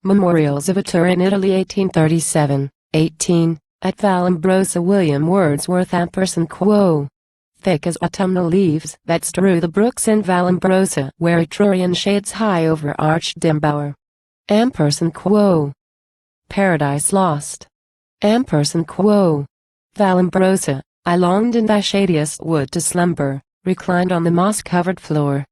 Memorials of a Tour in Italy 1837, 18, at Vallombrosa William Wordsworth &quo. Thick as autumnal leaves that strew the brooks in Vallombrosa where Etrurian shades high over arched embower. &quo. Paradise lost. &quo. Vallombrosa, I longed in thy shadiest wood to slumber, reclined on the moss-covered floor.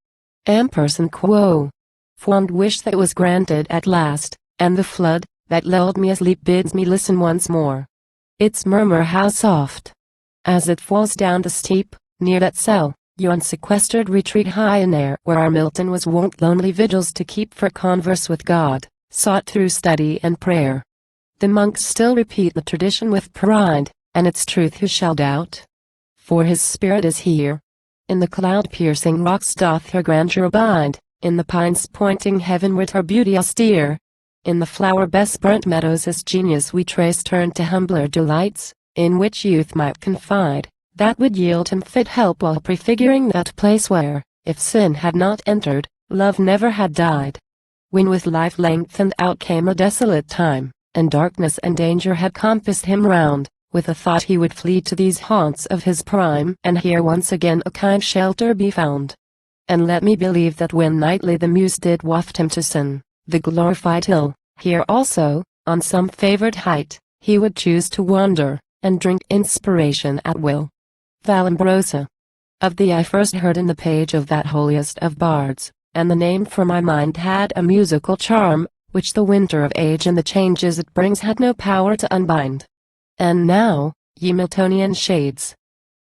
&quo. Fond wish that was granted at last, and the flood, that lulled me asleep bids me listen once more. Its murmur how soft! As it falls down the steep, near that cell, yon sequestered retreat high in air where our Milton was wont lonely vigils to keep for converse with God, sought through study and prayer. The monks still repeat the tradition with pride, and its truth who shall doubt? For his spirit is here. In the cloud-piercing rocks doth her grandeur abide, in the pines pointing heavenward her beauty austere. In the flower-besprent meadows his genius we trace turned to humbler delights, in which youth might confide, that would yield him fit help while prefiguring that place where, if sin had not entered, love never had died. When with life lengthened out came a desolate time, and darkness and danger had compassed him round, with a thought he would flee to these haunts of his prime and here once again a kind shelter be found. And let me believe that when nightly the muse did waft him to sin, the glorified hill, here also, on some favored height, he would choose to wander, and drink inspiration at will. Vallombrosa. Of thee I first heard in the page of that holiest of bards, and the name for my mind had a musical charm, which the winter of age and the changes it brings had no power to unbind. And now, ye Miltonian shades,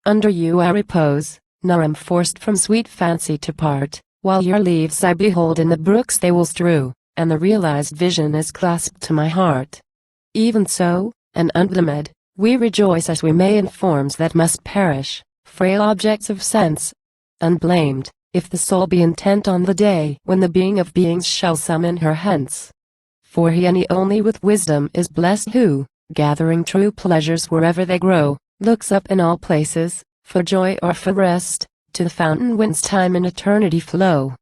under you I repose, nor am forced from sweet fancy to part, while your leaves I behold in the brooks they will strew, and the realized vision is clasped to my heart. Even so, and undimmed, we rejoice as we may in forms that must perish, frail objects of sense. Unblamed, if the soul be intent on the day when the being of beings shall summon her hence. For he and he only with wisdom is blessed who, gathering true pleasures wherever they grow, looks up in all places, for joy or for rest, to the fountain whence time and eternity flow.